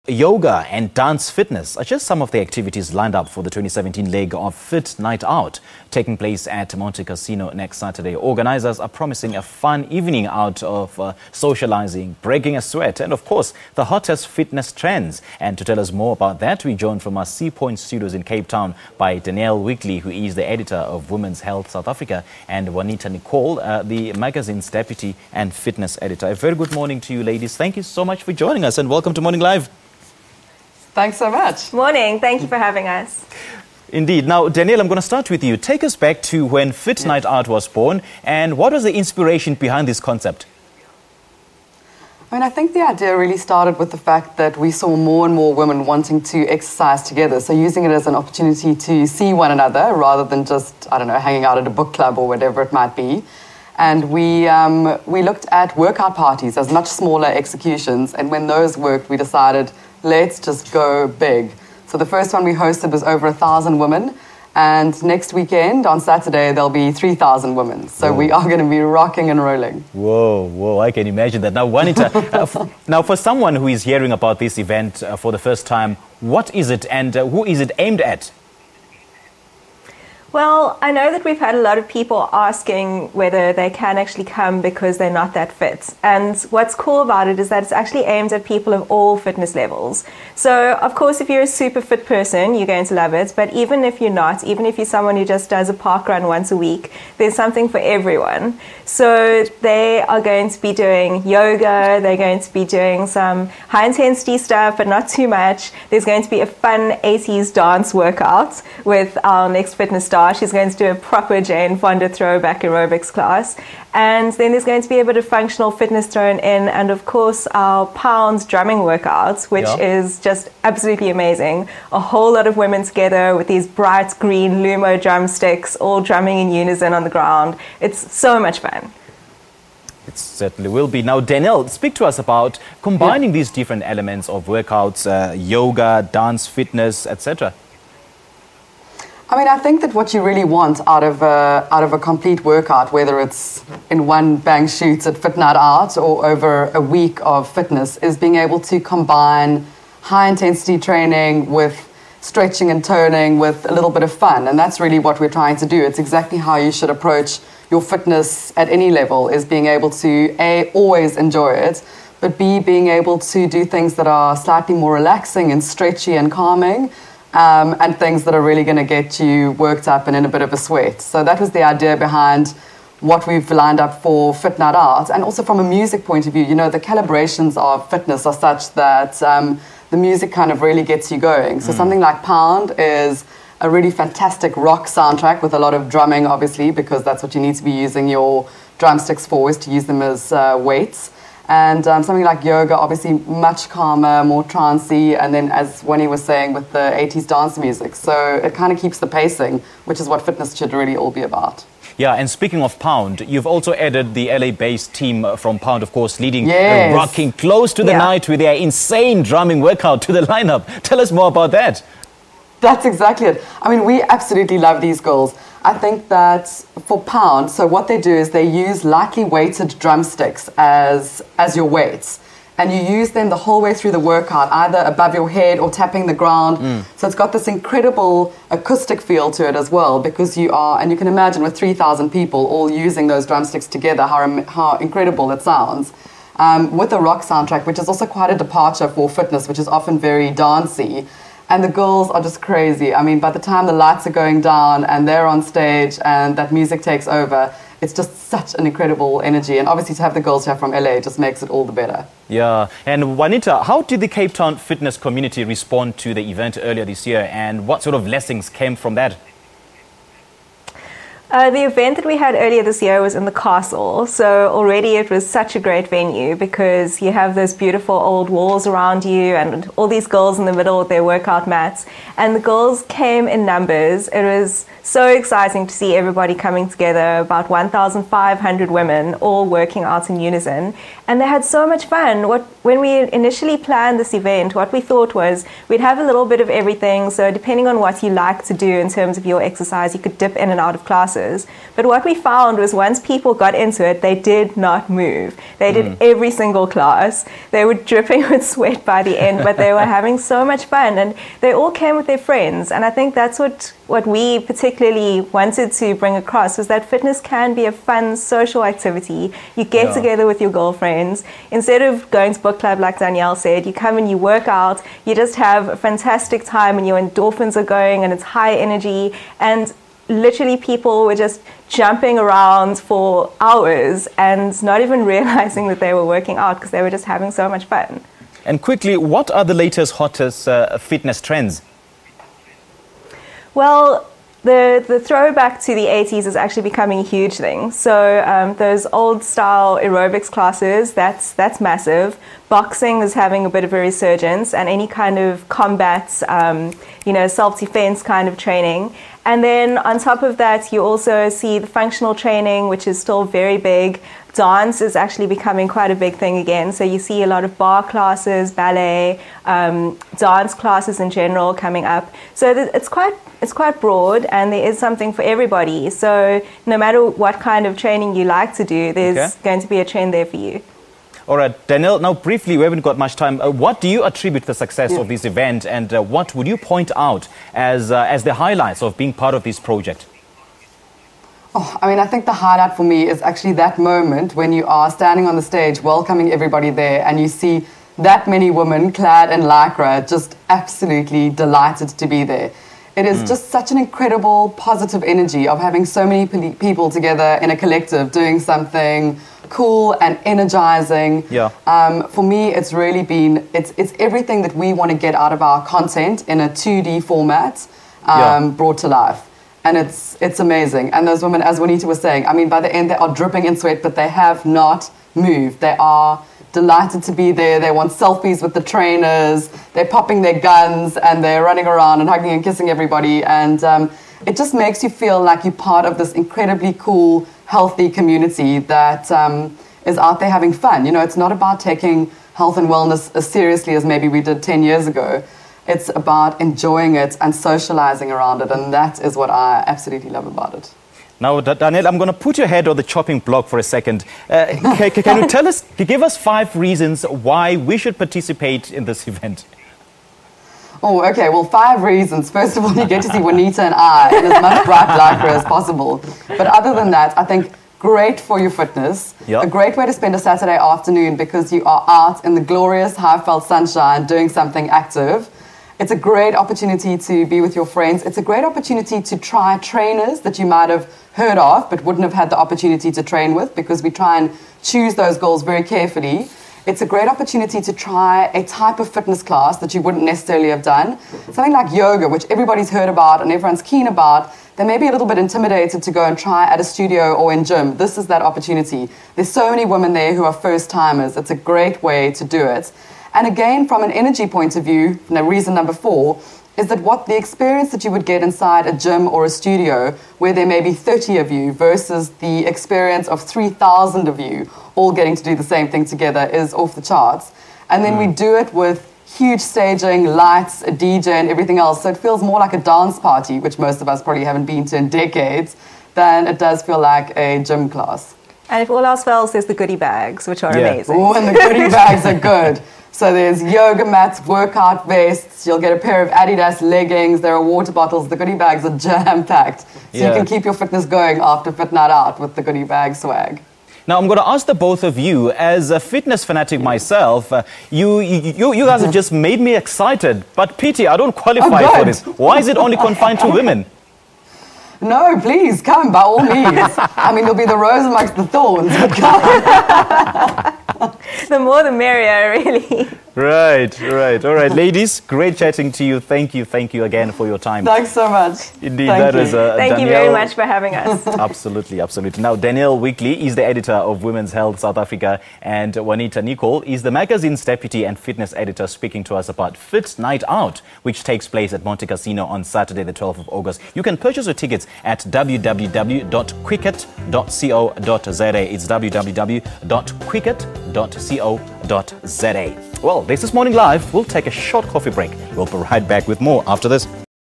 Yoga and dance fitness are just some of the activities lined up for the 2017 leg of Fit Night Out, taking place at Monte Casino next Saturday. Organisers are promising a fun evening out of socializing, breaking a sweat, and of course, the hottest fitness trends. And to tell us more about that, we joined from our Sea Point studios in Cape Town by Danielle Weekly, who is the editor of Women's Health South Africa, and Juanita Nicole, the magazine's deputy and fitness editor. A very good morning to you, ladies. Thank you so much for joining us, and welcome to Morning Live. Thanks so much. Morning. Thank you for having us. Indeed. Now, Danielle, I'm going to start with you. Take us back to when Fit Night Out was born, and what was the inspiration behind this concept? I think the idea really started with the fact that we saw more and more women wanting to exercise together, so using it as an opportunity to see one another rather than just, hanging out at a book club or whatever it might be. And we looked at workout parties as much smaller executions, and when those worked, we decided, let's just go big. So the first one we hosted was over 1,000 women, and next weekend, on Saturday, there'll be 3,000 women. So we are going to be rocking and rolling. Whoa, I can imagine that. Now, Juanita, now for someone who is hearing about this event for the first time, what is it and who is it aimed at? Well, I know that we've had a lot of people asking whether they can actually come because they're not that fit. And what's cool about it is that it's actually aimed at people of all fitness levels. So, of course, if you're a super fit person, you're going to love it. But even if you're not, even if you're someone who just does a park run once a week, there's something for everyone. So they are going to be doing yoga, they're going to be doing some high-intensity stuff, but not too much. There's going to be a fun 80s dance workout with our next fitness star. She's going to do a proper Jane Fonda throwback aerobics class. And then there's going to be a bit of functional fitness thrown in, and of course our pounds drumming workouts, which is just absolutely amazing. A whole lot of women together with these bright green Lumo drumsticks, all drumming in unison on the ground. It's so much fun. It certainly will be. Now, Danielle, speak to us about combining these different elements of workouts, yoga, dance, fitness, etc. I think that what you really want out of a complete workout, whether it's in one bang shoot at Fit Night Out or over a week of fitness, is being able to combine high-intensity training with stretching and toning with a little bit of fun. And that's really what we're trying to do. It's exactly how you should approach your fitness at any level, is being able to, A, always enjoy it, but B, being able to do things that are slightly more relaxing and stretchy and calming, and things that are really going to get you worked up and in a bit of a sweat. So that was the idea behind what we've lined up for Fit Night Out. And also from a music point of view, the calibrations of fitness are such that the music kind of really gets you going. So something like Pound is a really fantastic rock soundtrack with a lot of drumming, obviously, because that's what you need to be using your drumsticks for, is to use them as weights. And something like yoga, obviously much calmer, more trancey, and then as Winnie was saying, with the 80s dance music. So it kind of keeps the pacing, which is what fitness should really all be about. Yeah, and speaking of Pound, you've also added the LA-based team from Pound, of course, leading Rocking Close to the Night with their insane drumming workout to the lineup. Tell us more about that. That's exactly it. We absolutely love these girls. I think that for Pound, so what they do is they use lightly weighted drumsticks as your weights. And you use them the whole way through the workout, either above your head or tapping the ground. So it's got this incredible acoustic feel to it as well, because you can imagine with 3,000 people all using those drumsticks together, how incredible it sounds. With a rock soundtrack, which is also quite a departure for fitness, which is often very dancey. And the girls are just crazy. By the time the lights are going down and they're on stage and that music takes over, it's just such an incredible energy. And obviously to have the girls here from LA just makes it all the better. Yeah. And Juanita, how did the Cape Town fitness community respond to the event earlier this year, and what sort of lessons came from that? The event that we had earlier this year was in the castle, so already it was such a great venue because you have those beautiful old walls around you and all these girls in the middle with their workout mats, and the girls came in numbers. It was so exciting to see everybody coming together, about 1,500 women all working out in unison, and they had so much fun. When we initially planned this event, what we thought was we'd have a little bit of everything, so depending on what you like to do in terms of your exercise, you could dip in and out of classes. classes. But what we found was once people got into it, they did not move. They did every single class. They were dripping with sweat by the end, but they were having so much fun, and they all came with their friends. And I think that's what we particularly wanted to bring across, was that fitness can be a fun social activity. You get together with your girlfriends. Instead of going to book club, like Danielle said, you come and you work out, you just have a fantastic time, and your endorphins are going, and it's high energy. And literally people were just jumping around for hours and not even realizing that they were working out, because they were just having so much fun. And quickly, what are the latest, hottest fitness trends? Well, the throwback to the 80s is actually becoming a huge thing. So those old style aerobics classes, that's massive. Boxing is having a bit of a resurgence, and any kind of combat, self-defense kind of training. And then on top of that, you also see the functional training, which is still very big. Dance is actually becoming quite a big thing again. So you see a lot of bar classes, ballet, dance classes in general coming up. So it's quite broad, and there is something for everybody. So no matter what kind of training you like to do, there's going to be a trend there for you. All right, Danielle, now briefly, we haven't got much time. What do you attribute the success of this event, and what would you point out as the highlights of being part of this project? Oh, I mean, I think the highlight for me is actually that moment when you are standing on the stage welcoming everybody there, and you see that many women clad in lycra just absolutely delighted to be there. It is just such an incredible positive energy of having so many people together in a collective doing something cool and energizing. For me, it's really been, it's everything that we want to get out of our content in a 2D format brought to life. And it's amazing. And those women, as Juanita was saying, I mean, by the end, they are dripping in sweat, but they have not moved. They are delighted to be there. They want selfies with the trainers. They're popping their guns, and they're running around and hugging and kissing everybody. And it just makes you feel like you're part of this incredibly cool, healthy community that is out there having fun. You know, it's not about taking health and wellness as seriously as maybe we did 10 years ago. It's about enjoying it and socializing around it, and that is what I absolutely love about it. Now, Danielle, I'm going to put your head on the chopping block for a second. Can you give us 5 reasons why we should participate in this event? Oh, okay. Well, 5 reasons. First of all, you get to see Juanita and I in as much bright lycra as possible. But other than that, I think great for your fitness. A great way to spend a Saturday afternoon, because you are out in the glorious high-felt sunshine doing something active. It's a great opportunity to be with your friends. It's a great opportunity to try trainers that you might have heard of but wouldn't have had the opportunity to train with, because we try and choose those goals very carefully. It's a great opportunity to try a type of fitness class that you wouldn't necessarily have done. Something like yoga, which everybody's heard about and everyone's keen about. They may be a little bit intimidated to go and try at a studio or in gym. This is that opportunity. There's so many women there who are first-timers. It's a great way to do it. And again, from an energy point of view, reason number 4, is that what the experience that you would get inside a gym or a studio where there may be 30 of you versus the experience of 3,000 of you all getting to do the same thing together is off the charts. And then we do it with huge staging, lights, a DJ and everything else. So it feels more like a dance party, which most of us probably haven't been to in decades, than it does feel like a gym class. And if all else fails, there's the goodie bags, which are amazing. Oh, and the goodie bags are good. So there's yoga mats, workout vests, you'll get a pair of Adidas leggings, there are water bottles, the goodie bags are jam-packed. So you can keep your fitness going after Fit Night Out with the goodie bag swag. Now, I'm going to ask the both of you, as a fitness fanatic myself, you guys have just made me excited. But Pete, I don't qualify for this. Why is it only confined to women? No, please, come, by all means. I mean, there'll be the rose amongst the thorns, but come. The more the merrier, really. Right. All right, ladies, great chatting to you. Thank you again for your time. Thanks so much. Indeed, Thank you very much for having us. Absolutely. Now, Danielle Weekly is the editor of Women's Health South Africa, and Juanita Nicol is the magazine's deputy and fitness editor, speaking to us about Fit Night Out, which takes place at Monte Casino on Saturday, the 12th of August. You can purchase your tickets at www.quicket.co.za. It's www.quicket.co.za. Well, this is Morning Live. We'll take a short coffee break. We'll be right back with more after this.